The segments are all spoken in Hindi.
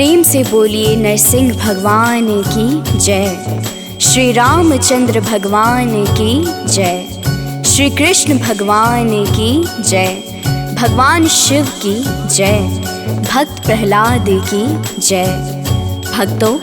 प्रेम से बोलिए नरसिंह भगवान की जय, श्री रामचंद्र भगवान की जय, श्री कृष्ण भगवान की जय, भगवान शिव की जय, भक्त प्रहलाद की जय। भक्तों,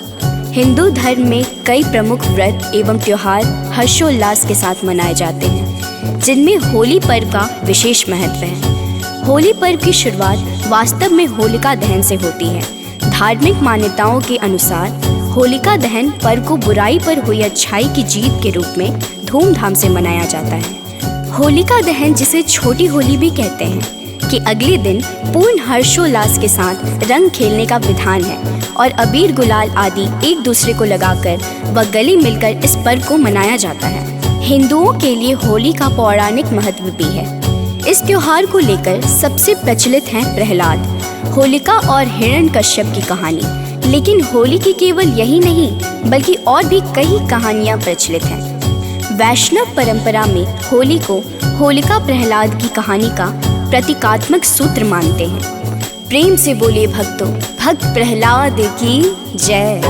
हिंदू धर्म में कई प्रमुख व्रत एवं त्योहार हर्षोल्लास के साथ मनाए जाते हैं, जिनमें होली पर्व का विशेष महत्व है। होली पर्व की शुरुआत वास्तव में होलिका दहन से होती है। धार्मिक मान्यताओं के अनुसार होलिका दहन पर्व को बुराई पर हुई अच्छाई की जीत के रूप में धूमधाम से मनाया जाता है। होलिका दहन, जिसे छोटी होली भी कहते हैं, कि अगले दिन पूर्ण हर्षोल्लास के साथ रंग खेलने का विधान है और अबीर गुलाल आदि एक दूसरे को लगाकर व गले मिलकर इस पर्व को मनाया जाता है। हिंदुओं के लिए होली का पौराणिक महत्व भी है। इस त्योहार को लेकर सबसे प्रचलित है प्रहलाद, होलिका और हिरण्यकश्यप की कहानी। लेकिन होली की केवल यही नहीं बल्कि और भी कई कहानियां प्रचलित हैं। वैष्णव परंपरा में होली को होलिका प्रहलाद की कहानी का प्रतीकात्मक सूत्र मानते हैं। प्रेम से बोलिए भक्तों, भक्त प्रहलाद की जय।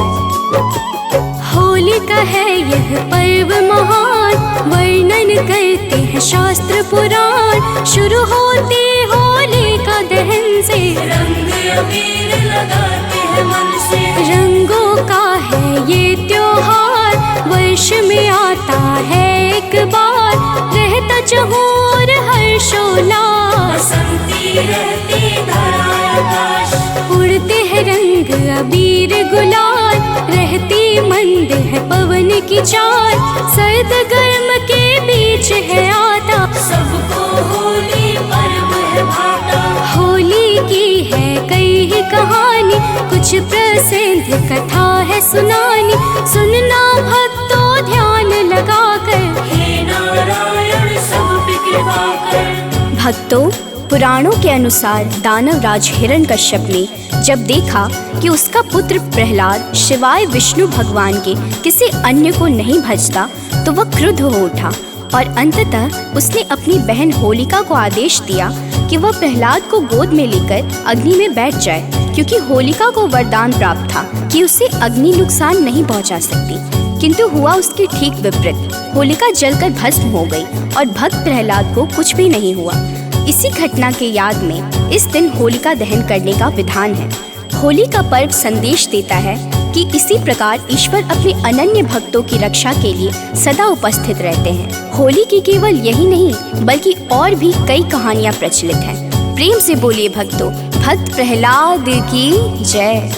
होलिका है यह पर्व महान, वर्णन करते हैं शास्त्र पुराण। शुरू होती होलिका दहन से, रंग अबीर लगाते हैं मन से। रंगों का है ये त्योहार, वर्ष में आता है एक बार। रहता चहुर हर्षोल्लास, बसंती रहती धरा आकाश। उड़ते हैं रंग अबीर गुलाल, रहती मंद है पवन की चाल। सर्द गर्म के बीच है आता, सबको होली पर्व है भाता। होली की है कई ही कहानी, कुछ प्रसिद्ध कथा है सुनानी। सुनना भक्तों ध्यान लगाकर, हे नारायण सब पे कृपा कर। भक्तों, पुराणों के अनुसार दानव राज हिरण्यकश्यप ने जब देखा कि उसका पुत्र प्रहलाद शिवाय विष्णु भगवान के किसी अन्य को नहीं भजता, तो वह क्रुद्ध हो उठा और अंततः उसने अपनी बहन होलिका को आदेश दिया कि वह प्रहलाद को गोद में लेकर अग्नि में बैठ जाए, क्योंकि होलिका को वरदान प्राप्त था कि उसे अग्नि नुकसान नहीं पहुंचा सकती। किंतु हुआ उसके ठीक विपरीत। होलिका जलकर भस्म हो गई और भक्त प्रहलाद को कुछ भी नहीं हुआ। इसी घटना के याद में इस दिन होलिका दहन करने का विधान है। होली का पर्व संदेश देता है कि इसी प्रकार ईश्वर अपने अनन्य भक्तों की रक्षा के लिए सदा उपस्थित रहते हैं। होली की केवल यही नहीं बल्कि और भी कई कहानियां प्रचलित हैं। प्रेम से बोलिए भक्तों, भक्त प्रहलाद की जय।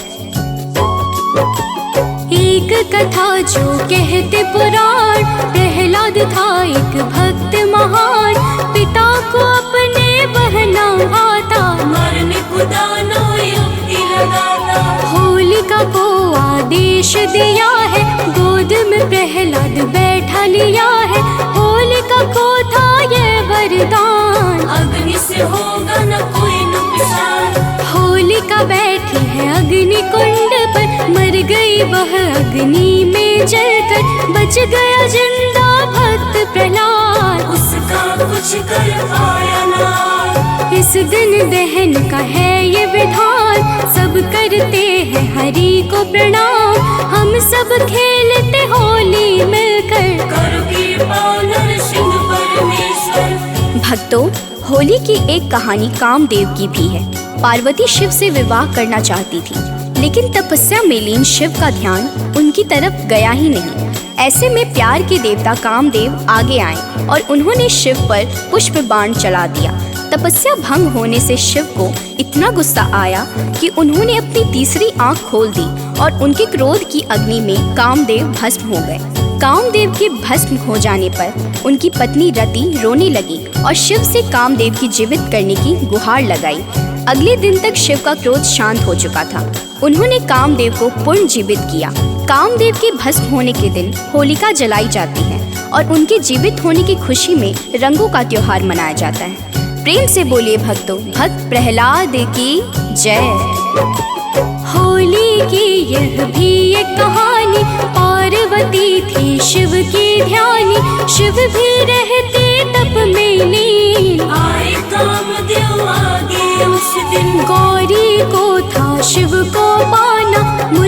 एक कथा जो कहते पुराण, प्रहलाद था एक भक्त महान। पिता को अपने बहना आता, मरने को दानव युक्ति लगाता। होलिका को आदेश दिया है, गोद में प्रहलाद बैठा लिया है। होलिका को था ये वरदान, अग्नि से होगा न कोई नुकसान। होलिका बैठी है अग्नि कुंड पर, मर गई वह अग्नि में जलकर। बच गया जिंदा भक्त प्रहलाद, उसका कुछ कर पाया ना। इस दिन दहन का है ये विधान, सब करते हैं हरि को प्रणाम। हम सब खेलते होली मिलकर, करो कृपा नरसिंह परमेश्वर। भक्तों, होली की एक कहानी कामदेव की भी है। पार्वती शिव से विवाह करना चाहती थी, लेकिन तपस्या में लीन शिव का ध्यान उनकी तरफ गया ही नहीं। ऐसे में प्यार के देवता कामदेव आगे आए और उन्होंने शिव पर पुष्प बाण चला दिया। तपस्या भंग होने से शिव को इतना गुस्सा आया कि उन्होंने अपनी तीसरी आंख खोल दी और उनके क्रोध की अग्नि में कामदेव भस्म हो गए। कामदेव के भस्म हो जाने पर उनकी पत्नी रति रोने लगी और शिव से कामदेव की जीवित करने की गुहार लगाई। अगले दिन तक शिव का क्रोध शांत हो चुका था। उन्होंने कामदेव को पुनः जीवित किया। कामदेव के भस्म होने के दिन होलिका जलाई जाती है और उनके जीवित होने की खुशी में रंगों का त्योहार मनाया जाता है। प्रेम से बोलिए भक्तों, भक्त प्रहलाद की जय। होली की यह भी एक कहानी, पार्वती थी शिव की ध्यानी। शिव भी रहते तप में लीन, आए कामदेव आगे उस दिन। गौरी को था शिव को पानी।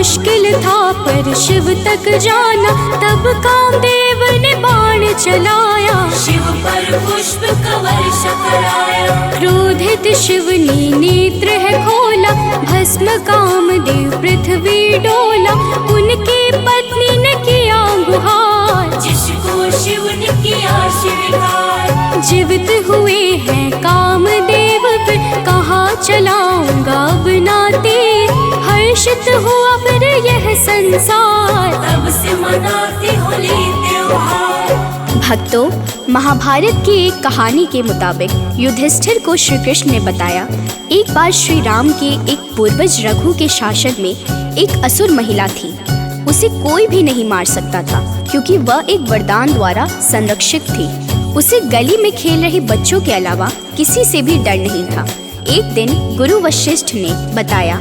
मुश्किल था पर शिव तक जाना, तब कामदेव ने बाण चलाया। शिव पर पुष्प का वर्ष कराया। क्रोधित शिव ने नेत्र है खोला, भस्म कामदेव पृथ्वी डोला। उनकी पत्नी ने किया गुहार, जिसको शिव ने किया स्वीकार। जीवित हुए हैं कामदेव फिर, कहाँ चलाऊंगा अब नाते। हर्षित हुआ फिर यह संसार, तब से मनाते होली त्योहार। भक्तों, महाभारत की एक कहानी के मुताबिक युधिष्ठिर को श्री कृष्ण ने बताया, एक बार श्री राम के एक पूर्वज रघु के शासन में एक असुर महिला थी। उसे कोई भी नहीं मार सकता था क्योंकि वह एक वरदान द्वारा संरक्षित थी। उसे गली में खेल रहे बच्चों के अलावा किसी से भी डर नहीं था। एक दिन गुरु वशिष्ठ ने बताया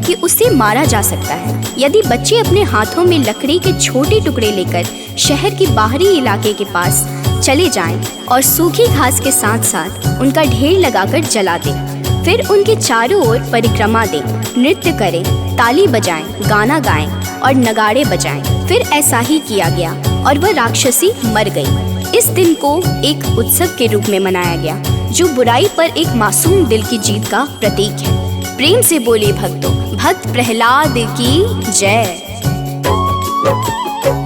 कि उसे मारा जा सकता है यदि बच्चे अपने हाथों में लकड़ी के छोटे टुकड़े लेकर शहर के बाहरी इलाके के पास चले जाएं और सूखी घास के साथ साथ उनका ढेर लगाकर जला दें। फिर उनके चारों ओर परिक्रमा दें, नृत्य करें, ताली बजाएं, गाना गाएं और नगाड़े बजाएं। फिर ऐसा ही किया गया और वह राक्षसी मर गई। इस दिन को एक उत्सव के रूप में मनाया गया जो बुराई पर एक मासूम दिल की जीत का प्रतीक है। प्रेम से बोलिए भक्तों, भक्त प्रहलाद की जय।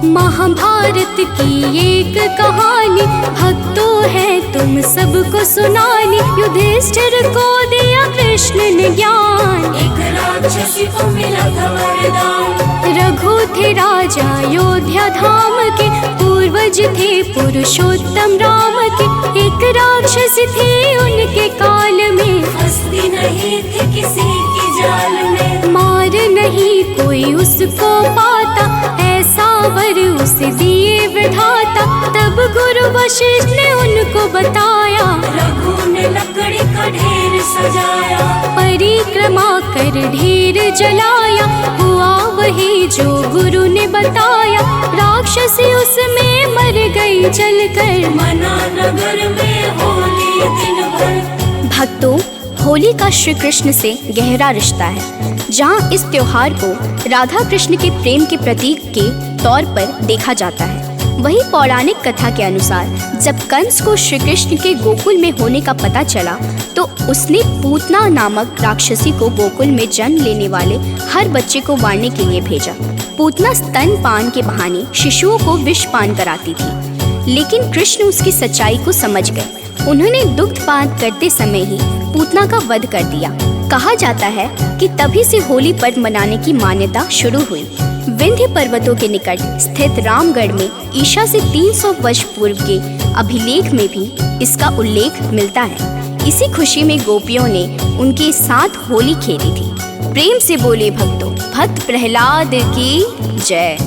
महाभारत की एक कहानी भक्तों है तुम सबको सुनानी। युधिष्ठिर को दिया कृष्ण ने ज्ञान, एक राक्षसी को मिला था वरदान। रघु थे राजा अयोध्या धाम के, पूर्वज थे पुरुषोत्तम राम के। एक राक्षसी थी उनके काल में, फंसती नहीं थी किसी की जाल में। मार नहीं कोई उसको पाता, ऐसा वर उसे दिए विधाता। तब गुरु वशिष्ठ ने उनको बताया, रघु ने लकड़ी का ढेर सजाया। परिक्रमा कर ढेर जलाया, हुआ वही जो गुरु ने बताया। राक्षसी उसमें मर गई जलकर, मना नगर में होली दिन भर। भक्तों, होली का श्री कृष्ण से गहरा रिश्ता है। जहाँ इस त्योहार को राधा कृष्ण के प्रेम के प्रतीक के तौर पर देखा जाता है, वही पौराणिक कथा के अनुसार जब कंस को श्री कृष्ण के गोकुल में होने का पता चला तो उसने पूतना नामक राक्षसी को गोकुल में जन्म लेने वाले हर बच्चे को मारने के लिए भेजा। पूतना स्तनपान के बहाने शिशुओं को विष पान कराती थी, लेकिन कृष्ण उसकी सच्चाई को समझ गए। उन्होंने दुग्धपान करते समय ही पूतना का वध कर दिया। कहा जाता है कि तभी से होली पर्व मनाने की मान्यता शुरू हुई। विंध्य पर्वतों के निकट स्थित रामगढ़ में ईशा से 300 वर्ष पूर्व के अभिलेख में भी इसका उल्लेख मिलता है। इसी खुशी में गोपियों ने उनके साथ होली खेली थी। प्रेम से बोले भक्तों, भक्त प्रहलाद की जय।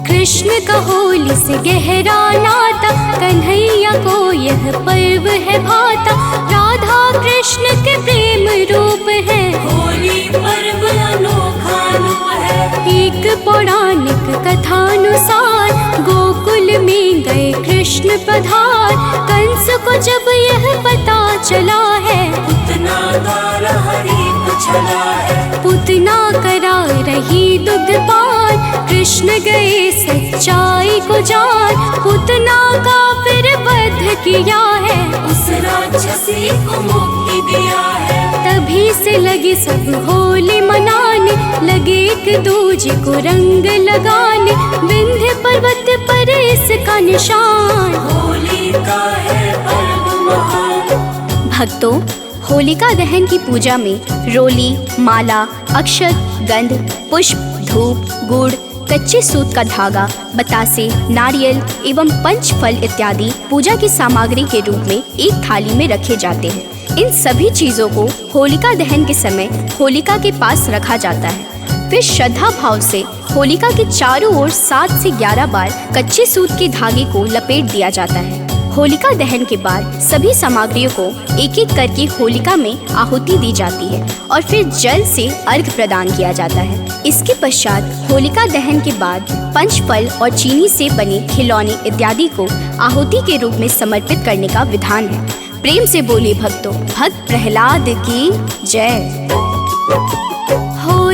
कृष्ण का होली से गहरा नाता, कन्हैया को यह पर्व है भाता। राधा कृष्ण के प्रेम रूप है, होली पर्व अनोखा रूप है। एक पौराणिक कथानुसार गोकुल में गए कृष्ण पधार। कंस को जब यह पता चला है, पूतना द्वारा हरि को चला है। पूतना करा रही दुग्धपान, कृष्ण गए सच्चाई को जान। पूतना का फिर वध किया है, उस राक्षसी को मुक्ति दिया है। तभी से लगे सब होली मनाने, लगे एक दूजे को रंग लगाने। विंध्य पर्वत पर इसका निशान, होली का है पर्व महान। भक्तों, होलिका दहन की पूजा में रोली, माला, अक्षत, गंध, पुष्प, धूप, गुड़, कच्चे सूत का धागा, बतासे, नारियल एवं पंचफल इत्यादि पूजा की सामग्री के रूप में एक थाली में रखे जाते हैं। इन सभी चीजों को होलिका दहन के समय होलिका के पास रखा जाता है। फिर श्रद्धा भाव से होलिका के चारों ओर 7 से 11 बार कच्चे सूत के धागे को लपेट दिया जाता है। होलिका दहन के बाद सभी सामग्रियों को एक एक करके होलिका में आहुति दी जाती है और फिर जल से अर्घ प्रदान किया जाता है। इसके पश्चात होलिका दहन के बाद पंचफल और चीनी से बने खिलौने इत्यादि को आहुति के रूप में समर्पित करने का विधान है। प्रेम से बोले भक्तों, भक्त प्रहलाद की जय।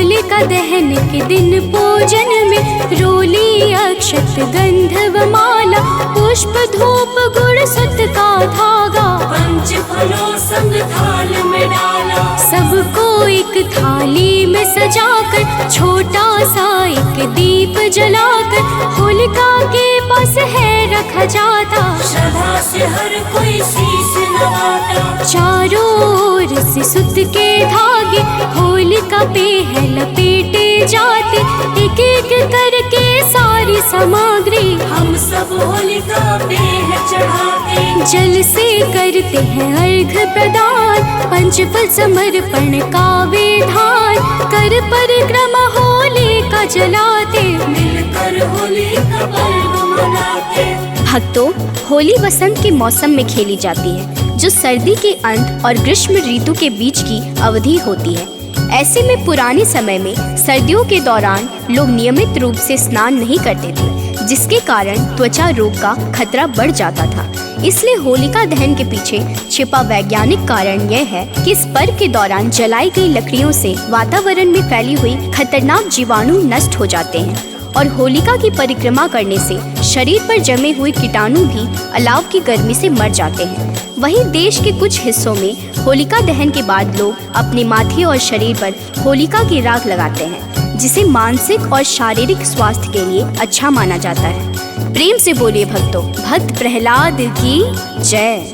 होलिका दहन के दिन पूजन में रोली अक्षत गंधव माला, पुष्प धूप गुड़ सुत का धागा, पंच फलों संग थाल में डाला। सबको एक थाली में सजाकर, छोटा सा एक दीप जलाकर, होलिका के पास है रखा जाता। श्रद्धा से हर कोई शीश नवाता। चारों ओर से सुत के धागे होलिका पे है लपेटे जाते, एक एक करके सारी सामग्री हम सब होलिका पे है चढ़ाते। जल से करते हैं अर्घ प्रदान, पंचफल समर्पण का विधान, कर परिक्रमा होलिका जलाते, मिलकर होली का पर्व मनाते। भक्तों, होली वसंत के मौसम में खेली जाती है, जो सर्दी के अंत और ग्रीष्म ऋतु के बीच की अवधि होती है। ऐसे में पुराने समय में सर्दियों के दौरान लोग नियमित रूप से स्नान नहीं करते थे, जिसके कारण त्वचा रोग का खतरा बढ़ जाता था। इसलिए होलिका दहन के पीछे छिपा वैज्ञानिक कारण यह है कि इस पर्व के दौरान जलाई गई लकड़ियों से वातावरण में फैली हुई खतरनाक जीवाणु नष्ट हो जाते हैं और होलिका की परिक्रमा करने से शरीर पर जमे हुए कीटाणु भी अलाव की गर्मी से मर जाते हैं। वहीं देश के कुछ हिस्सों में होलिका दहन के बाद लोग अपने माथे और शरीर पर होलिका की राख लगाते हैं, जिसे मानसिक और शारीरिक स्वास्थ्य के लिए अच्छा माना जाता है। प्रेम से बोलिए भक्तों, भक्त प्रहलाद की जय।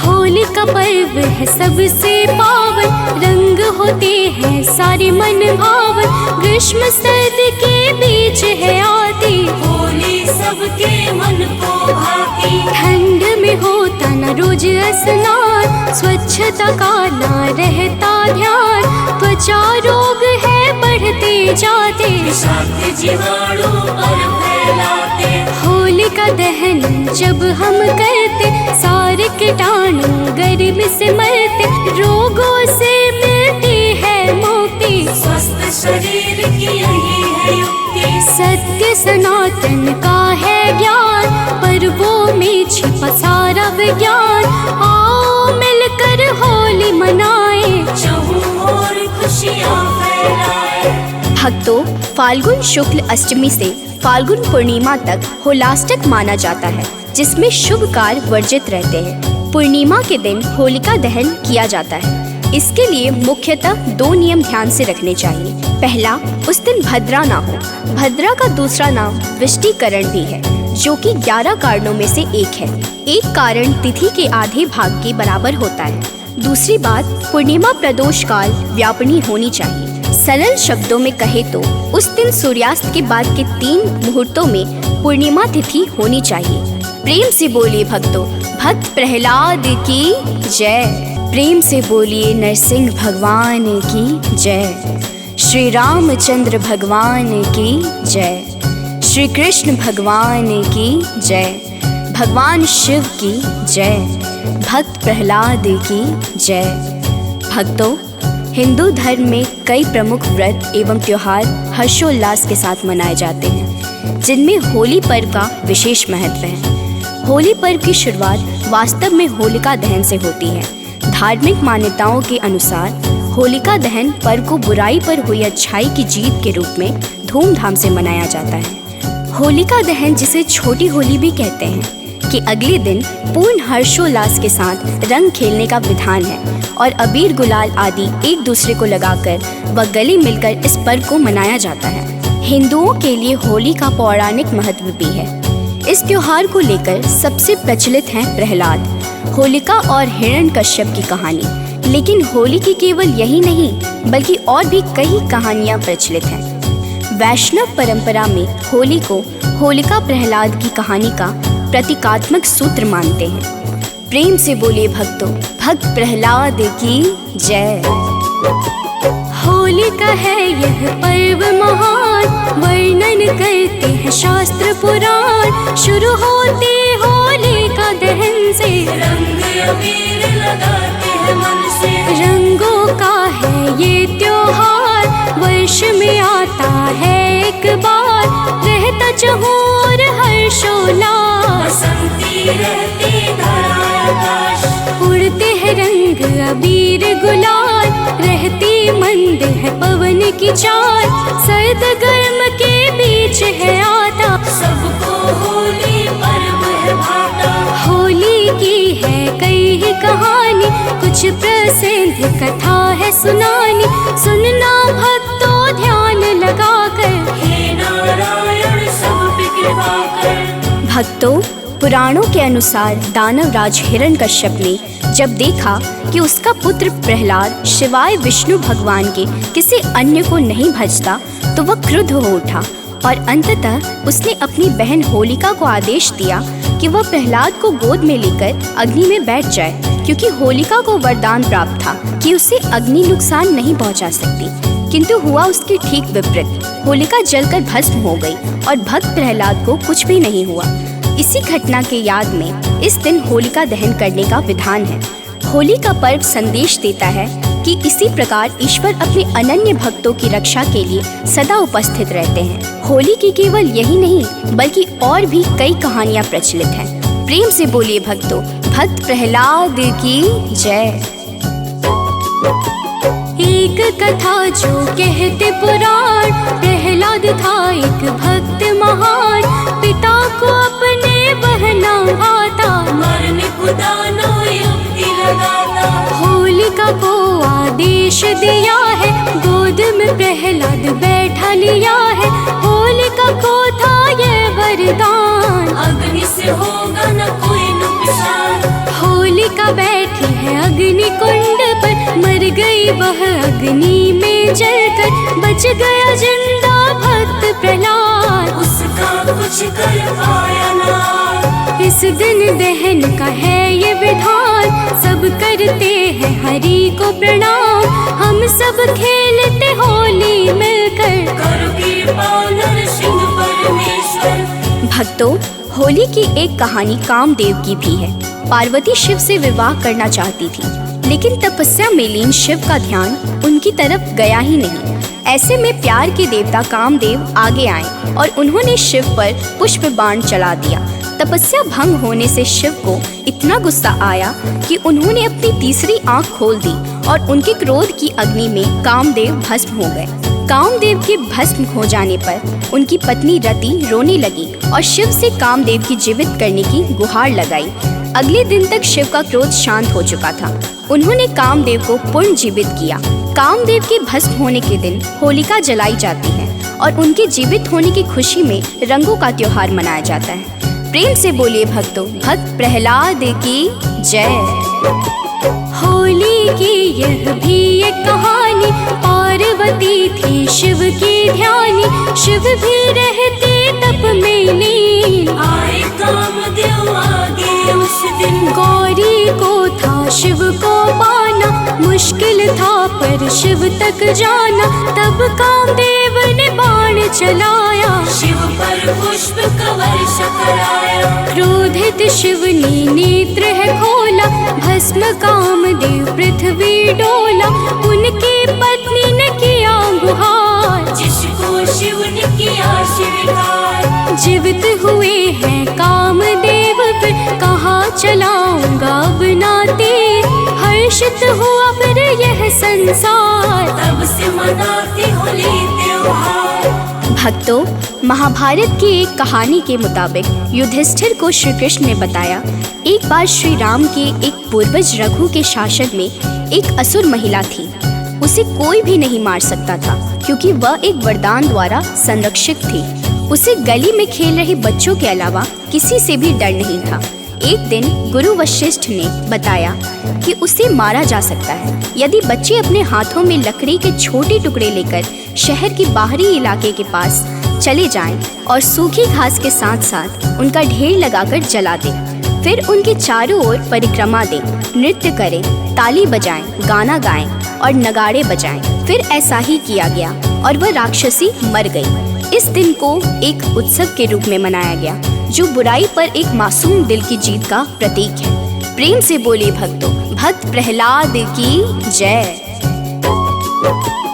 होली का पर्व है सबसे पावन, रंग होते हैं सारे मन भावन, ग्रीष्म सर्दी के बीच है आती, होली सबके मन को भाती। ठंड में होता न रोज स्नान, स्वच्छता का ना रहता ध्यान, त्वचा रोग है बढ़ते जाते, विषाक्त जीवाणु पर फैलाते। होलिका दहन जब हम करते, सारे कीटाणु गर्मी से मरते, रोगों से मिलती है मुक्ति, स्वस्थ शरीर की यही है युक्ति। सत्य सनातन का है ज्ञान, पर्वों में छिपा सारा विज्ञान, आओ मिलकर होली मनाएं, चहुं ओर खुशियाँ फैलाए। भक्तों, फाल्गुन शुक्ल अष्टमी से फाल्गुन पूर्णिमा तक होलाष्टक माना जाता है, जिसमें शुभ कार्य वर्जित रहते हैं। पूर्णिमा के दिन होलिका दहन किया जाता है। इसके लिए मुख्यतः 2 नियम ध्यान से रखने चाहिए। पहला, उस दिन भद्रा ना हो। भद्रा का दूसरा नाम विष्टिकरण भी है, जो कि 11 कारणों में से एक है। एक कारण तिथि के आधे भाग के बराबर होता है। दूसरी बात, पूर्णिमा प्रदोष काल व्यापनी होनी चाहिए। सरल शब्दों में कहे तो उस दिन सूर्यास्त के बाद के 3 मुहूर्तों में पूर्णिमा तिथि होनी चाहिए। प्रेम से बोलिए भक्तों, भक्त प्रहलाद की जय। प्रेम से बोलिए नरसिंह भगवान की जय। श्री रामचंद्र भगवान की जय। श्री कृष्ण भगवान की जय। भगवान शिव की जय। भक्त प्रहलाद की जय। भक्तों, हिंदू धर्म में कई प्रमुख व्रत एवं त्योहार हर्षोल्लास के साथ मनाए जाते हैं, जिनमें होली पर्व का विशेष महत्व है। होली पर्व की शुरुआत वास्तव में होलिका दहन से होती है। धार्मिक मान्यताओं के अनुसार होलिका दहन पर्व को बुराई पर हुई अच्छाई की जीत के रूप में धूमधाम से मनाया जाता है। होलिका दहन, जिसे छोटी होली भी कहते हैं, कि अगले दिन पूर्ण हर्षोल्लास के साथ रंग खेलने का विधान है और अबीर गुलाल आदि एक दूसरे को लगाकर व गले मिलकर इस पर्व को मनाया जाता है। हिंदुओं के लिए होली का पौराणिक महत्व भी है। इस त्योहार को लेकर सबसे प्रचलित है प्रहलाद, होलिका और हिरण्यकश्यप की कहानी। लेकिन होली की केवल यही नहीं, बल्कि और भी कई कहानियाँ प्रचलित हैं। वैष्णव परंपरा में होली को होलिका प्रहलाद की कहानी का प्रतीकात्मक सूत्र मानते हैं। प्रेम से बोलिए भक्तों, भक्त प्रहलाद की जय। होलिका है यह पर्व महान, वर्णन करते हैं शास्त्र पुराण। शुरू होती होलिका दहन से, रंग अबीर लगाते हैं मन से। रंगों का है ये त्योहार, वर्ष में आता है एक बार, रहता चहुर हर्षोल्लास। बसंती रहती धरा आकाश, उड़ते हैं रंग अबीर गुलाल, रहती मंदिर विचार, सर्द गर्म के बीच है आता, सबको होली पर्व है भाता। होली की है कई ही कहानी, कुछ प्रसिद्ध कथा है सुनानी, सुनना भक्तों ध्यान लगाकर, हे नारायण सब पे कृपा कर। भक्तों, पुराणों के अनुसार दानव राज हिरण्यकश्यप ने जब देखा कि उसका पुत्र प्रहलाद शिवाय विष्णु भगवान के किसी अन्य को नहीं भजता, तो वह क्रुद्ध हो उठा और अंततः उसने अपनी बहन होलिका को आदेश दिया कि वह प्रहलाद को गोद में लेकर अग्नि में बैठ जाए, क्योंकि होलिका को वरदान प्राप्त था कि उसे अग्नि नुकसान नहीं पहुंचा सकती। किंतु हुआ उसके ठीक विपरीत, होलिका जलकर भस्म हो गई और भक्त प्रहलाद को कुछ भी नहीं हुआ। इसी घटना के याद में इस दिन होलिका दहन करने का विधान है। होली का पर्व संदेश देता है कि इसी प्रकार ईश्वर अपने अनन्य भक्तों की रक्षा के लिए सदा उपस्थित रहते हैं। होली की केवल यही नहीं बल्कि और भी कई कहानियां प्रचलित हैं। प्रेम से बोलिए भक्तों, भक्त प्रहलाद की जय। एक कथा जो कहते पुराण, प्रहलाद था एक भक्त महान, पिता को अपने बहना आता, मरने को दानव युक्ति लगाता। होलिका को आदेश दिया है, गोद में प्रहलाद बैठा लिया है, होलिका को था ये वरदान, अग्नि से होगा न कोई नुकसान। होलिका बैठी है अग्नि कुंड पर, मर गई वह अग्नि में जलकर, बच गया जिंदा भक्त प्रहलाद, उसका कुछ कर पाया ना। इस दिन दहन का है ये विधान, सब करते हैं हरि को प्रणाम, हम सब खेलते होली मिलकर, करो कृपा नरसिंह परमेश्वर। भक्तों, होली की एक कहानी कामदेव की भी है। पार्वती शिव से विवाह करना चाहती थी, लेकिन तपस्या में लीन शिव का ध्यान उनकी तरफ गया ही नहीं। ऐसे में प्यार के देवता कामदेव आगे आए और उन्होंने शिव पर पुष्प बाण चला दिया। तपस्या भंग होने से शिव को इतना गुस्सा आया कि उन्होंने अपनी तीसरी आंख खोल दी और उनके क्रोध की अग्नि में कामदेव भस्म हो गए। कामदेव के भस्म हो जाने पर उनकी पत्नी रति रोने लगी और शिव से कामदेव की जीवित करने की गुहार लगाई। अगले दिन तक शिव का क्रोध शांत हो चुका था। उन्होंने कामदेव को पुनः जीवित किया। कामदेव के भस्म होने के दिन होलिका जलाई जाती है और उनके जीवित होने की खुशी में रंगों का त्योहार मनाया जाता है। प्रेम से बोलिए भक्तों, भक्त प्रहलाद की जय। होली की यह भी एक कहानी, पार्वती थी शिव की ध्यानी, शिव भी रहते तप में लीन, आए कामदेव आगे उस दिन, गौरी को था शिव को पाना, मुश्किल था पर शिव तक जाना, तब कामदेव ने बाण चलाया, शिव पर पुष्प का वर्षा कराया। क्रोधित शिव ने नेत्र है खोला, भस्म कामदेव पृथ्वी डोला, उनकी पत्नी ने किया गुहार, जिसको शिव ने किया स्वीकार। जीवित हुए हैं कामदेव फिर, कहाँ चलाऊंगा अब नाते, हर्षित हुआ फिर यह संसार, तब से मनाते होली त्योहार। भक्तों, महाभारत की एक कहानी के मुताबिक युधिष्ठिर को श्री कृष्ण ने बताया, एक बार श्री राम के एक पूर्वज रघु के शासन में एक असुर महिला थी। उसे कोई भी नहीं मार सकता था क्योंकि वह एक वरदान द्वारा संरक्षित थी। उसे गली में खेल रहे बच्चों के अलावा किसी से भी डर नहीं था। एक दिन गुरु वशिष्ठ ने बताया कि उसे मारा जा सकता है यदि बच्चे अपने हाथों में लकड़ी के छोटे टुकड़े लेकर शहर के बाहरी इलाके के पास चले जाएं और सूखी घास के साथ साथ उनका ढेर लगाकर जला दें। फिर उनके चारों ओर परिक्रमा दें, नृत्य करें, ताली बजाएं, गाना गाएं और नगाड़े बजाएं। फिर ऐसा ही किया गया और वह राक्षसी मर गई। इस दिन को एक उत्सव के रूप में मनाया गया जो बुराई पर एक मासूम दिल की जीत का प्रतीक है। प्रेम से बोलिए भक्तों, भक्त प्रहलाद की जय।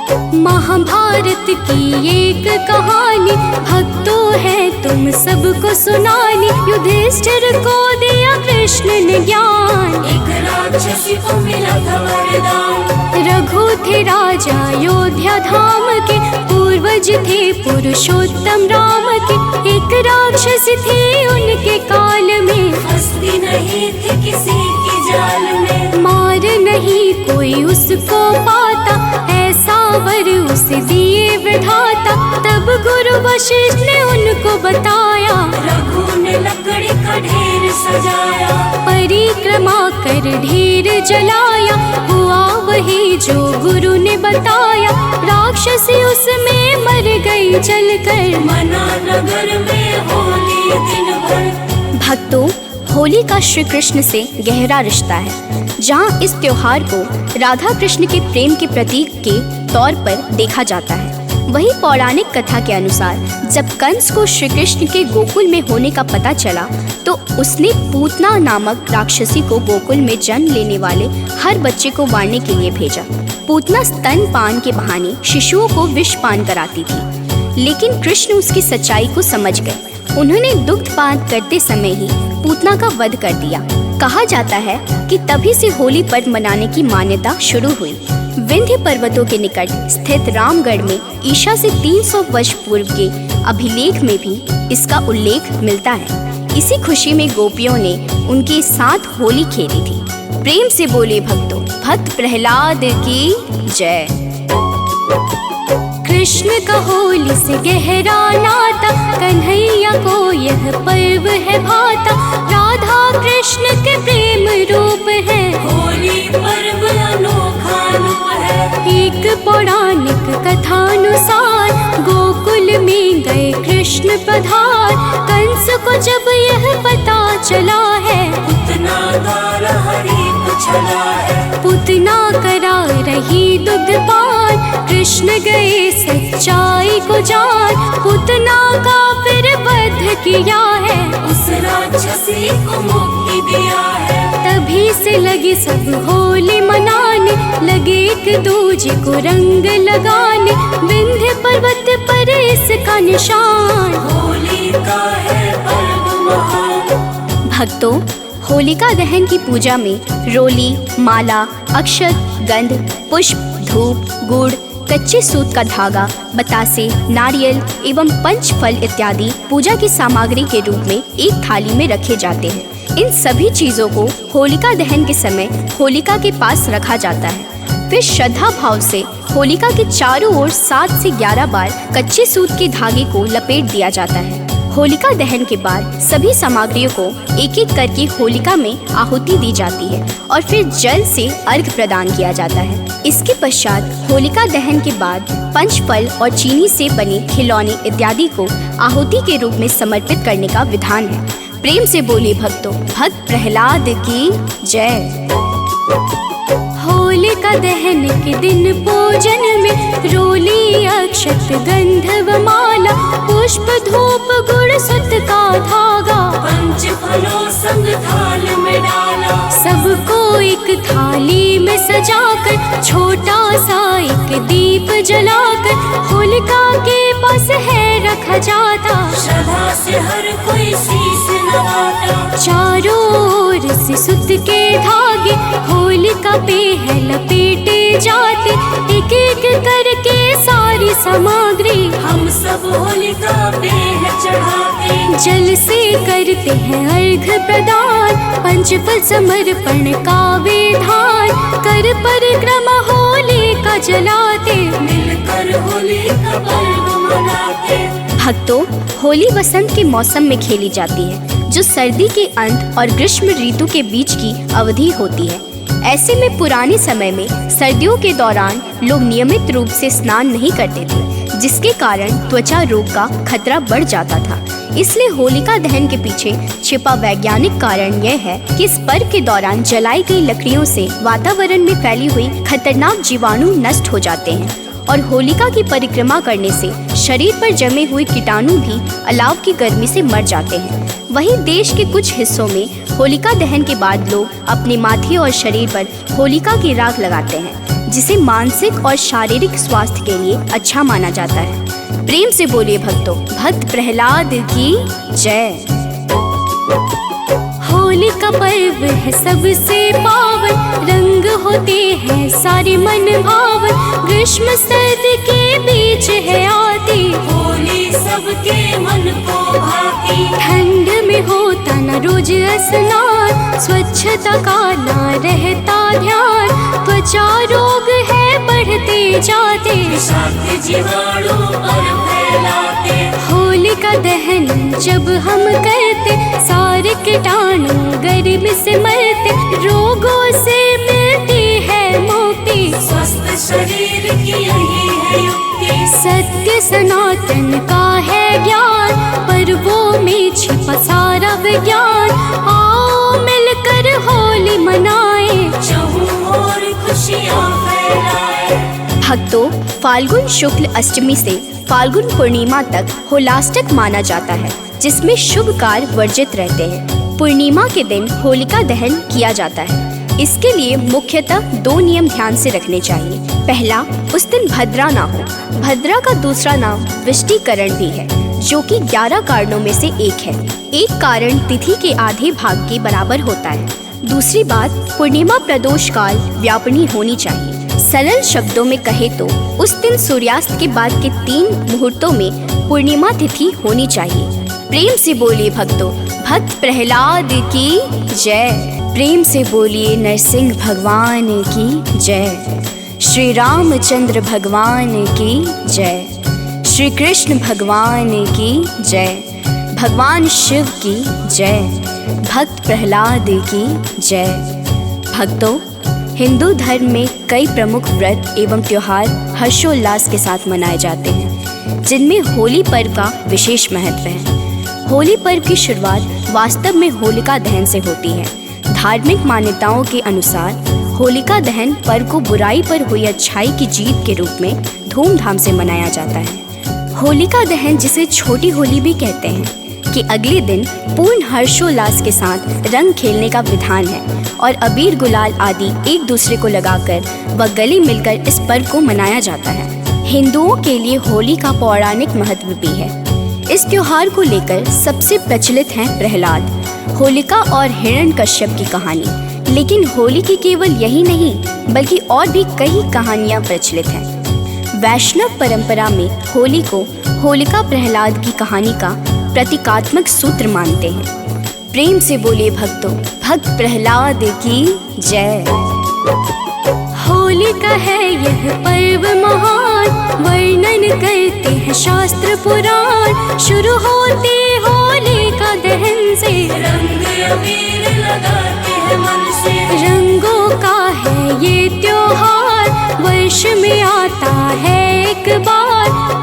महाभारत की एक कहानी भक्तों है तुम सबको सुनानी। युधिष्ठिर को दिया कृष्ण ने ज्ञान, एक राक्षसी को मिला था वरदान। रघु थे राजा अयोध्या धाम के, पूर्वज थे पुरुषोत्तम राम के। एक राक्षसी थी उनके काल में, फंसती नहीं थी किसी की जाल में। मार नहीं कोई उसको पाता, ऐसा वर उसे दिए विधाता। तब गुरु वशिष्ठ ने उनको बताया, रघु ने लकड़ी का ढेर सजाया। परिक्रमा कर ढेर जलाया, हुआ वही जो गुरु ने बताया। राक्षसी उसमें मर गई जलकर, मना नगर में होली दिन भर। भक्तों, होली का श्री कृष्ण से गहरा रिश्ता है, जहाँ इस त्योहार को राधा कृष्ण के प्रेम के प्रतीक के तौर पर देखा जाता है। वही पौराणिक कथा के अनुसार जब कंस को श्री कृष्ण के गोकुल में होने का पता चला तो उसने पूतना नामक राक्षसी को गोकुल में जन्म लेने वाले हर बच्चे को मारने के लिए भेजा। पूतना स्तनपान के बहाने शिशुओं को विष पान कराती थी, लेकिन कृष्ण उसकी सच्चाई को समझ गए। उन्होंने दुग्धपान करते समय ही पूतना का वध कर दिया। कहा जाता है कि तभी से होली पर्व मनाने की मान्यता शुरू हुई। विंध्य पर्वतों के निकट स्थित रामगढ़ में ईशा से 300 वर्ष पूर्व के अभिलेख में भी इसका उल्लेख मिलता है। इसी खुशी में गोपियों ने उनके साथ होली खेली थी। प्रेम से बोले भक्तों, भक्त प्रहलाद की जय। कृष्ण का होली से गहरा नाता, कन्हैया को यह पर्व है भाता। राधा कृष्ण के प्रेम रूप है, होली पर्व अनोखा रूप है। एक पौराणिक कथानुसार गोकुल में गए कृष्ण पधार। कंस को जब यह पता चला है, पूतना द्वारा हरि को चला है। पूतना करा रही दुग्धपान, कृष्ण गए सच्चाई को जान। पूतना का फिर वध किया है, उस राक्षसी को मुक्ति दिया है। तभी से लगे सब होली मनाने, लगे एक दूजे को रंग लगाने। विंध्य पर्वत पर इसका निशान, होली का है पर्व महान। भक्तों, होलिका दहन की पूजा में रोली, माला, अक्षत, गंध, पुष्प, धूप, गुड़, कच्चे सूत का धागा, बतासे, नारियल एवं पंचफल इत्यादि पूजा की सामग्री के रूप में एक थाली में रखे जाते हैं। इन सभी चीजों को होलिका दहन के समय होलिका के पास रखा जाता है। फिर श्रद्धा भाव से होलिका के चारों ओर 7 से 11 बार कच्चे सूत के धागे को लपेट दिया जाता है। होलिका दहन के बाद सभी सामग्रियों को एक एक करके होलिका में आहुति दी जाती है और फिर जल से अर्घ प्रदान किया जाता है। इसके पश्चात होलिका दहन के बाद पंचफल और चीनी से बने खिलौने इत्यादि को आहुति के रूप में समर्पित करने का विधान है। प्रेम से बोले भक्तों, भक्त प्रहलाद की जय। होलिका दहन के दिन पूजन में रोली, अक्षत, गंधव, माला, पुष्प, धूप, गुड़, सुत का धागा, पंच फलों संग थाल में डाला। सबको एक थाली में सजाकर, छोटा सा एक दीप जलाकर होलिका के पास है रखा जाता। श्रद्धा से हर कोई शीश नवाता। चारों ओर से सुत के धागे होलिका पे है लपेटे जाते। एक एक करके सारी सामग्री हम सब होलिका पे है चढ़ाते। जल से करते हैं अर्घ प्रदान, पंचफल समर्पण का विधान। कर परिक्रमा होलिका जलाते, मिलकर होली का पर्व मनाते। भक्तों, होली वसंत के मौसम में खेली जाती है, जो सर्दी के अंत और ग्रीष्म ऋतु के बीच की अवधि होती है। ऐसे में पुराने समय में सर्दियों के दौरान लोग नियमित रूप से स्नान नहीं करते थे, जिसके कारण त्वचा रोग का खतरा बढ़ जाता था। इसलिए होलिका दहन के पीछे छिपा वैज्ञानिक कारण यह है कि इस पर्व के दौरान जलाई गई लकड़ियों से वातावरण में फैली हुई खतरनाक जीवाणु नष्ट हो जाते हैं और होलिका की परिक्रमा करने से शरीर पर जमे हुए कीटाणु भी अलाव की गर्मी से मर जाते हैं। वहीं देश के कुछ हिस्सों में होलिका दहन के बाद लोग अपने माथे और शरीर पर होलिका की राख लगाते हैं, जिसे मानसिक और शारीरिक स्वास्थ्य के लिए अच्छा माना जाता है। प्रेम से बोलिए भक्तों, भक्त प्रहलाद की जय। होली का पर्व है सबसे पावन, रंग होते हैं सारे मन भावन। ग्रीष्म सर्द के बीच है आती, होली सबके मन को भाती। ठंड में होता न रोज स्नान, स्वच्छता का ना रहता ध्यान। त्वचा रोग है बढ़ते जाते, विषाक्त जीवाणु पर फैलाते। होलिका दहन जब हम करते, सारे कीटाणु गर्मी से मरते। रोगों से मिलती है मुक्ति, स्वस्थ शरीर की यही है युक्ति। सत्य सनातन का है ज्ञान, पर्वों में छिपा सारा विज्ञान। आओ मिलकर होली मनाएं, चहु और खुशियाँ फैलाए। भक्तों, फाल्गुन शुक्ल अष्टमी से फाल्गुन पूर्णिमा तक होलाष्टक माना जाता है, जिसमें शुभ कार्य वर्जित रहते हैं। पूर्णिमा के दिन होलिका दहन किया जाता है। इसके लिए मुख्यतः 2 नियम ध्यान से रखने चाहिए। पहला, उस दिन भद्रा ना हो। भद्रा का दूसरा नाम विष्टिकरण भी है, जो कि 11 कारणों में से एक है। एक कारण तिथि के आधे भाग के बराबर होता है। दूसरी बात, पूर्णिमा प्रदोष काल व्यापनी होनी चाहिए। सरल शब्दों में कहे तो उस दिन सूर्यास्त के बाद के 3 मुहूर्तों में पूर्णिमा तिथि होनी चाहिए। प्रेम से बोलिए भक्तों, भक्त प्रहलाद की जय। प्रेम से बोलिए नरसिंह भगवान की जय। श्री रामचंद्र भगवान की जय। श्री कृष्ण भगवान की जय। भगवान शिव की जय। भक्त प्रहलाद की जय। भक्तों, हिंदू धर्म में कई प्रमुख व्रत एवं त्योहार हर्षोल्लास के साथ मनाए जाते हैं, जिनमें होली पर्व का विशेष महत्व है। होली पर्व की शुरुआत वास्तव में होलिका दहन से होती है। धार्मिक मान्यताओं के अनुसार होलिका दहन पर्व को बुराई पर हुई अच्छाई की जीत के रूप में धूमधाम से मनाया जाता है। होलिका दहन, जिसे छोटी होली भी कहते हैं, कि अगले दिन पूर्ण हर्षोल्लास के साथ रंग खेलने का विधान है और अबीर गुलाल आदि एक दूसरे को लगाकर व गले मिलकर इस पर्व को मनाया जाता है। हिंदुओं के लिए होली का पौराणिक महत्व भी है। इस त्योहार को लेकर सबसे प्रचलित है प्रहलाद, होलिका और हिरण्यकश्यप की कहानी। लेकिन होली की केवल यही नहीं, बल्कि और भी कई कहानियाँ प्रचलित हैं। वैष्णव परंपरा में होली को होलिका प्रहलाद की कहानी का प्रतीकात्मक सूत्र मानते हैं। प्रेम से बोलिए भक्तों, भक्त प्रहलाद की जय। होली का है यह पर्व महान, वर्णन करते हैं शास्त्र पुराण। शुरू होती होली का दहन से, रंग अबीर लगाते हैं मन से। रंगों का है ये त्योहार, वर्ष में आता है एक बार।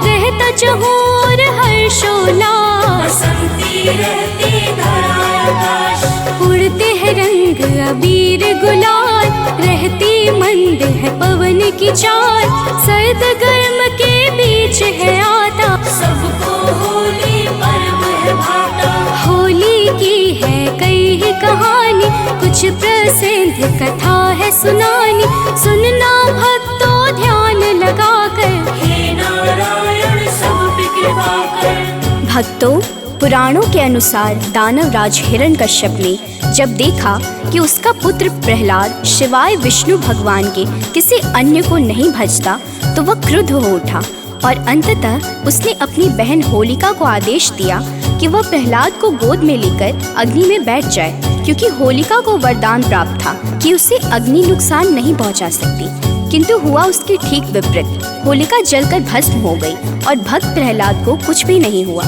रहता चहुर हर्षोल्लास, बसंती रहती धरा आकाश। उड़ते हैं रंग अबीर गुलाल, रहती मंद है पवन की चाल। सर्द गर्म के बीच है आता, सबको होली पर्व है भाता। होली की है कई ही कहानी, कुछ प्रसिद्ध कथा है सुनानी। सुनना भक्तों ध्यान लगाकर, हे नारायण सब पे कृपा कर। भक्तों, पुराणों के अनुसार दानव राज हिरण्यकश्यप ने जब देखा कि उसका पुत्र प्रहलाद शिवाय विष्णु भगवान के किसी अन्य को नहीं भजता, तो वह क्रुद्ध हो उठा और अंततः उसने अपनी बहन होलिका को आदेश दिया कि वह प्रहलाद को गोद में लेकर अग्नि में बैठ जाए, क्योंकि होलिका को वरदान प्राप्त था कि उसे अग्नि नुकसान नहीं पहुंचा सकती। किंतु हुआ उसके ठीक विपरीत। होलिका जलकर भस्म हो गई और भक्त प्रहलाद को कुछ भी नहीं हुआ।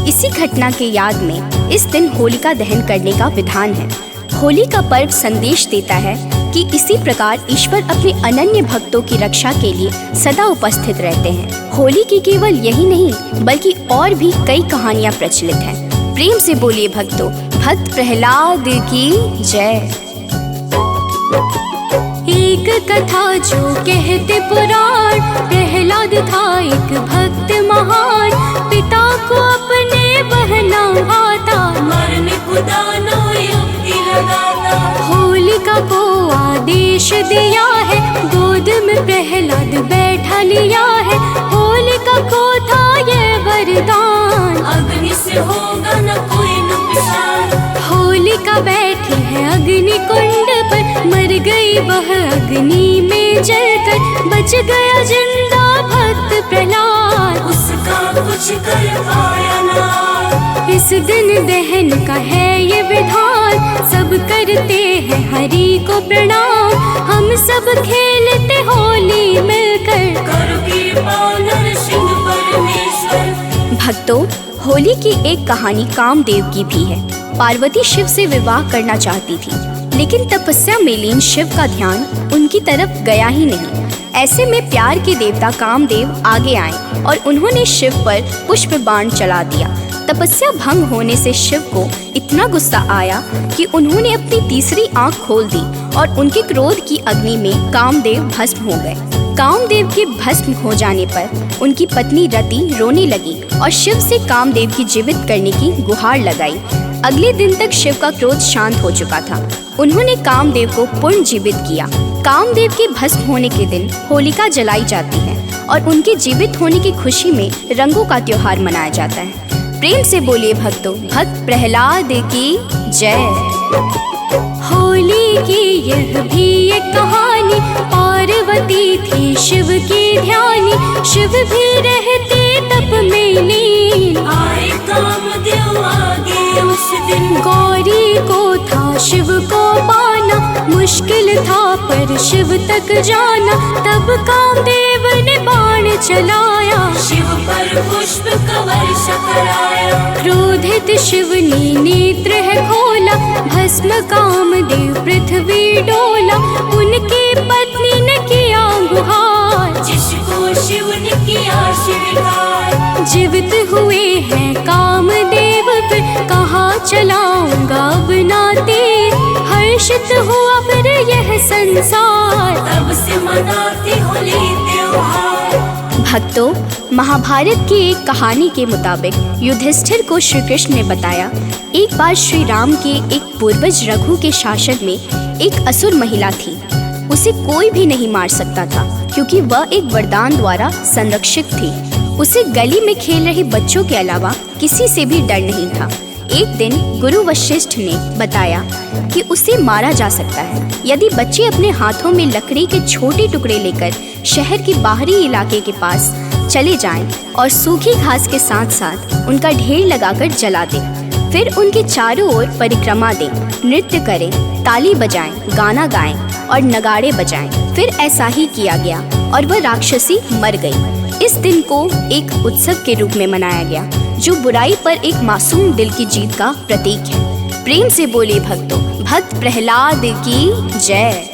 इसी घटना के याद में इस दिन होलिका दहन करने का विधान है। होली का पर्व संदेश देता है कि इसी प्रकार ईश्वर अपने अनन्य भक्तों की रक्षा के लिए सदा उपस्थित रहते हैं। होली की केवल यही नहीं, बल्कि और भी कई कहानियाँ प्रचलित हैं। प्रेम से बोलिए भक्तों, भक्त प्रहलाद की जय। एक कथा जो कहते पुराण, प्रहलाद था एक भक्त महान। पिता को अपने बहना भाता, मरने खुदा नो युक्ति लगाता। होलिका को आदेश दिया है, गोद में प्रहलाद बैठा लिया है, होलिका को था ये वरदान। अग्नि से होगा न कोई नुकसान। होलिका बैठी है अग्नि कुंड पर, मर गई वह अग्नि में जलकर, बच गया जिंदा भक्त प्रहलाद। उसका कुछ कर पाया ना। इस दिन दहन का है ये विधान, सब करते हैं हरि को प्रणाम। हम सब खेलते होली मिलकर, करो कृपा नरसिंह परमेश्वर। भक्तों, होली की एक कहानी कामदेव की भी है। पार्वती शिव से विवाह करना चाहती थी, लेकिन तपस्या में लीन शिव का ध्यान उनकी तरफ गया ही नहीं। ऐसे में प्यार के देवता कामदेव आगे आए और उन्होंने शिव पर पुष्प बाण चला दिया। तपस्या भंग होने से शिव को इतना गुस्सा आया कि उन्होंने अपनी तीसरी आंख खोल दी और उनके क्रोध की अग्नि में कामदेव भस्म हो गए। कामदेव के भस्म हो जाने पर उनकी पत्नी रति रोने लगी और शिव से कामदेव की जीवित करने की गुहार लगाई। अगले दिन तक शिव का क्रोध शांत हो चुका था। उन्होंने कामदेव को पुनः जीवित किया। कामदेव के भस्म होने के दिन होलिका जलाई जाती है और उनके जीवित होने की खुशी में रंगों का त्योहार मनाया जाता है। प्रेम से बोलिए भक्तों, भक्त प्रहलाद की जय। होली की यह भी एक कहानी, पार्वती थी शिव की ध्यानी। शिव भी रहते तप में लीन, आए कामदेव आगे उस दिन। गौरी को था शिव को पाना, मुश्किल था पर शिव तक जाना। तब कामदेव ने बाण चलाया, शिव पर पुष्प का वर्षा कराया। क्रोधित शिव ने नेत्र है खोला, भस्म कामदेव पृथ्वी डोला। उनकी पत्नी ने किया गुहार, जिसको शिव ने किया स्वीकार। जीवित हुए हैं कामदेव फिर, कहाँ चलाऊंगा अब नाते। हर्षित हुआ फिर यह संसार, तब से मनाते होली त्योहार। भक्तों, महाभारत की एक कहानी के मुताबिक युधिष्ठिर को श्री कृष्ण ने बताया, एक बार श्री राम के एक पूर्वज रघु के शासन में एक असुर महिला थी। उसे कोई भी नहीं मार सकता था क्योंकि वह एक वरदान द्वारा संरक्षित थी। उसे गली में खेल रहे बच्चों के अलावा किसी से भी डर नहीं था। एक दिन गुरु वशिष्ठ ने बताया कि उसे मारा जा सकता है यदि बच्चे अपने हाथों में लकड़ी के छोटे टुकड़े लेकर शहर के बाहरी इलाके के पास चले जाएं और सूखी घास के साथ साथ उनका ढेर लगाकर जला दें। फिर उनके चारों ओर परिक्रमा दें, नृत्य करें, ताली बजाएं, गाना गाएं और नगाड़े बजाएं। फिर ऐसा ही किया गया और वह राक्षसी मर गई। इस दिन को एक उत्सव के रूप में मनाया गया जो बुराई पर एक मासूम दिल की जीत का प्रतीक है। प्रेम से बोले भक्तों, भक्त प्रहलाद की जय।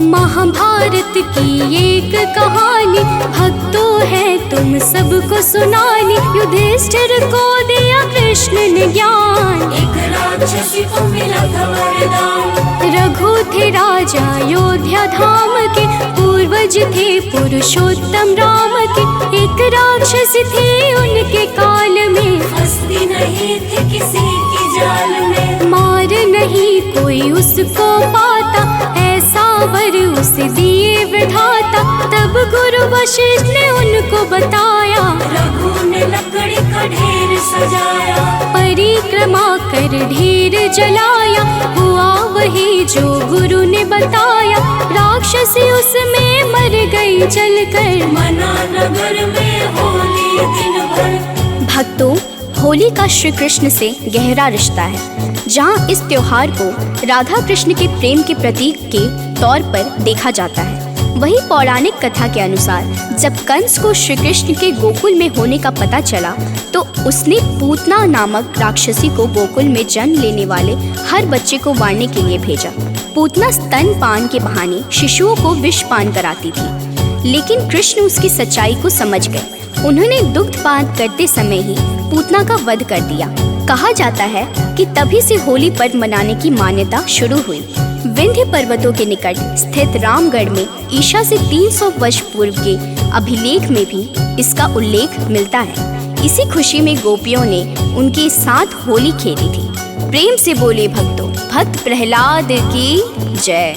महाभारत की एक कहानी, भक्तों है तुम सबको सुनानी। युधिष्ठिर को दिया कृष्ण ने ज्ञान, एक राक्षसी को मिला था वरदान। रघु थे राजा अयोध्या धाम के, पूर्वज थे पुरुषोत्तम राम के। एक राक्षसी थी उनके काल में, फंसती नहीं थी किसी की जाल में। मार नहीं कोई उसको पाता, ऐसा वर उसे दिए विधाता। तब गुरु वशिष्ठ ने उनको बताया, रघु ने लकड़ी का ढेर सजाया। परिक्रमा कर ढेर जलाया, हुआ वही जो गुरु ने बताया। राक्षसी उसमें मर गई जलकर, मना नगर में होली दिन भर। भक्तों, होली का श्री कृष्ण से गहरा रिश्ता है, जहाँ इस त्योहार को राधा कृष्ण के प्रेम के प्रतीक के तौर पर देखा जाता है। वही पौराणिक कथा के अनुसार जब कंस को श्री कृष्ण के गोकुल में होने का पता चला तो उसने पूतना नामक राक्षसी को गोकुल में जन्म लेने वाले हर बच्चे को मारने के लिए भेजा। पूतना स्तनपान के बहाने शिशुओं को विष पान कराती थी, लेकिन कृष्ण उसकी सच्चाई को समझ गए। उन्होंने दुग्धपान करते समय ही पूतना का वध कर दिया। कहा जाता है कि तभी से होली पर्व मनाने की मान्यता शुरू हुई। विंध्य पर्वतों के निकट स्थित रामगढ़ में ईशा से 300 वर्ष पूर्व के अभिलेख में भी इसका उल्लेख मिलता है। इसी खुशी में गोपियों ने उनके साथ होली खेली थी। प्रेम से बोले भक्तों, भक्त प्रहलाद की जय।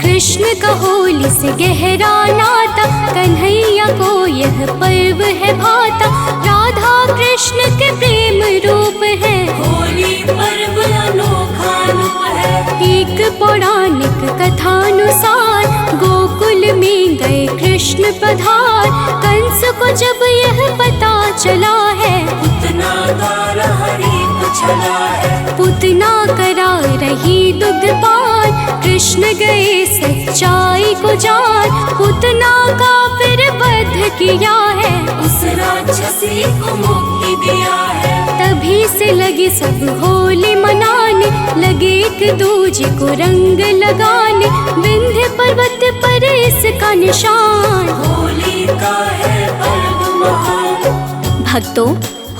कृष्ण का होली से गहरा नाता, कन्हैया को यह पर्व है भाता। राधा कृष्ण के प्रेम रूप है, होली पर्व अनोखा रूप है। एक पौराणिक कथानुसार गोकुल में गए कृष्ण पधार। कंस को जब यह पता चला है, उतना दार हरि को चला है। पूतना करा रही दुग्धपान। कृष्ण गए सच्चाई को जान, पूतना का फिर वध किया है। उस राक्षसी को मुक्ति दिया है। तभी से लगे सब होली मनाने, लगे एक दूजे को रंग लगाने। विंध्य पर्वत पर इसका निशान, होली का है पर्व महान। भक्तों,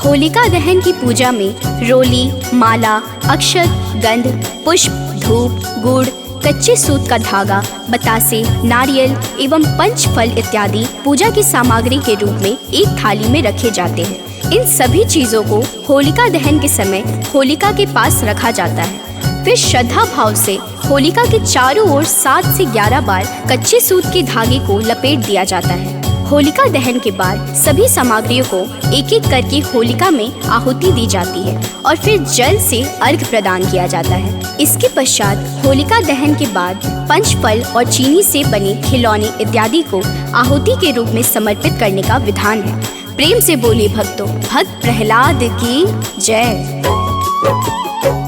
होलिका दहन की पूजा में रोली, माला, अक्षत, गंध, पुष्प, धूप, गुड़, कच्चे सूत का धागा, बतासे, नारियल एवं पंच फल इत्यादि पूजा की सामग्री के रूप में एक थाली में रखे जाते हैं। इन सभी चीजों को होलिका दहन के समय होलिका के पास रखा जाता है। फिर श्रद्धा भाव से होलिका के चारों ओर 7 से 11 बार कच्चे सूत के धागे को लपेट दिया जाता है। होलिका दहन के बाद सभी सामग्रियों को एक एक करके होलिका में आहुति दी जाती है और फिर जल से अर्घ प्रदान किया जाता है। इसके पश्चात होलिका दहन के बाद पंचफल और चीनी से बने खिलौने इत्यादि को आहुति के रूप में समर्पित करने का विधान है। प्रेम से बोलिए भक्तों, भक्त प्रहलाद की जय।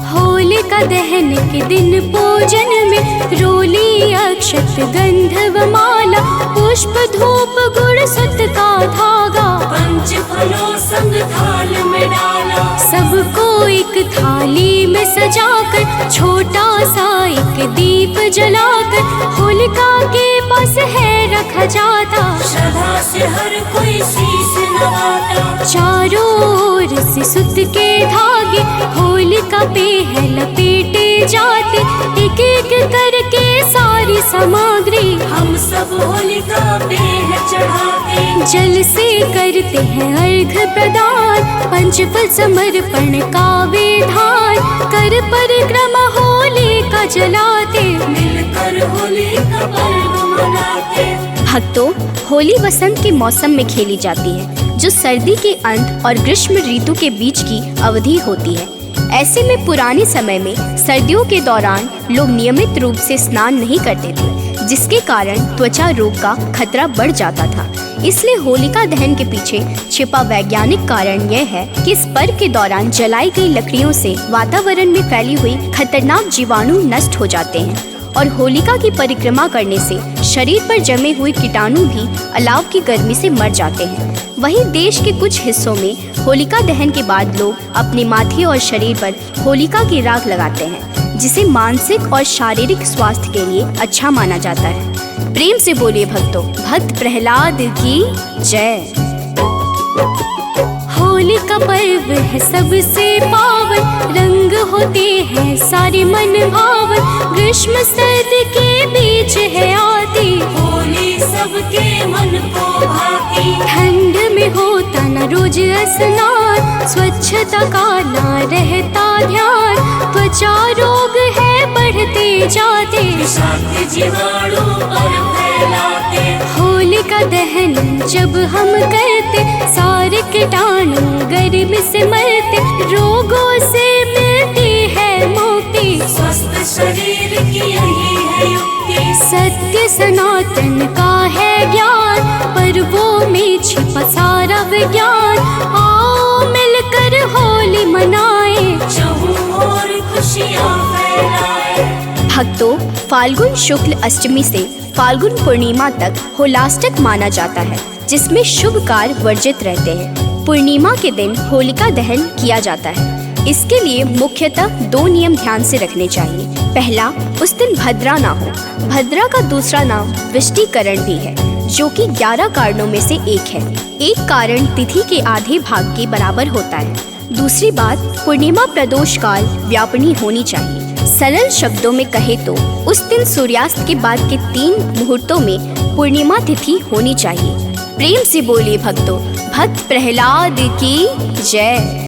होलिका दहन के दिन पूजन में रोली, अक्षत, गंध व माला, पुष्प, धूप, गुड़, सुत का धागा, पंच फलों संग थाल में डाला। सबको एक थाली में सजाकर, छोटा सा एक दीप जलाकर होलिका के पास है रखा जाता। श्रद्धा से हर कोई शीश नवाता। चारों ओर से सुत के धागे होलिका पे है लपेटे जाते। एक एक करके सारी सामग्री हम सब होलिका पे है चढ़ाते। जल से करते हैं अर्घ प्रदान, पंचफल समर्पण का विधान। कर परिक्रमा होलिका जलाते, मिलकर होली का पर्व मनाते। भक्तों, होली वसंत के मौसम में खेली जाती है, जो सर्दी के अंत और ग्रीष्म ऋतु के बीच की अवधि होती है। ऐसे में पुराने समय में सर्दियों के दौरान लोग नियमित रूप से स्नान नहीं करते थे, जिसके कारण त्वचा रोग का खतरा बढ़ जाता था। इसलिए होलिका दहन के पीछे छिपा वैज्ञानिक कारण यह है कि इस पर्व के दौरान जलाई गई लकड़ियों से वातावरण में फैली हुई खतरनाक जीवाणु नष्ट हो जाते हैं और होलिका की परिक्रमा करने से शरीर पर जमे हुए कीटाणु भी अलाव की गर्मी से मर जाते हैं। वहीं देश के कुछ हिस्सों में होलिका दहन के बाद लोग अपने माथे और शरीर पर होलिका की राख लगाते हैं, जिसे मानसिक और शारीरिक स्वास्थ्य के लिए अच्छा माना जाता है। प्रेम से बोलिए भक्तों, भक्त प्रहलाद की जय। होली का पर्व है सबसे पावन, रंग होते हैं सारे मन भावन। ग्रीष्म सर्द के बीच है आती, होली सबके मन को भाती। ठंड में होता न रोज स्नान, स्वच्छता का ना रहता ध्यान। त्वचा रोग है बढ़ते जाते, विषाक्त जीवाणु पर फैलाते। होलिका दहन जब हम करते, सारे कीटाणु गर्मी से मरते। रोगों से मिलती है मुक्ति, स्वस्थ शरीर की यही है युक्ति। सत्य सनातन का है ज्ञान, पर्वों में छिपा सारा विज्ञान। आओ मिलकर होली मनाए, चहु और खुशियाँ फैलाए। भक्तों, फाल्गुन शुक्ल अष्टमी से फाल्गुन पूर्णिमा तक होलाष्टक माना जाता है, जिसमें शुभ कार्य वर्जित रहते हैं। पूर्णिमा के दिन होलिका दहन किया जाता है। इसके लिए मुख्यतः 2 नियम ध्यान से रखने चाहिए। पहला, उस दिन भद्रा ना हो। भद्रा का दूसरा नाम विष्टिकरण भी है, जो कि 11 कारणों में से एक है। एक कारण तिथि के आधे भाग के बराबर होता है। दूसरी बात, पूर्णिमा प्रदोष काल व्यापनी होनी चाहिए। सरल शब्दों में कहे तो उस दिन सूर्यास्त के बाद के 3 मुहूर्तों में पूर्णिमा तिथि होनी चाहिए। प्रेम से बोलिए भक्तों, भक्त प्रहलाद की जय।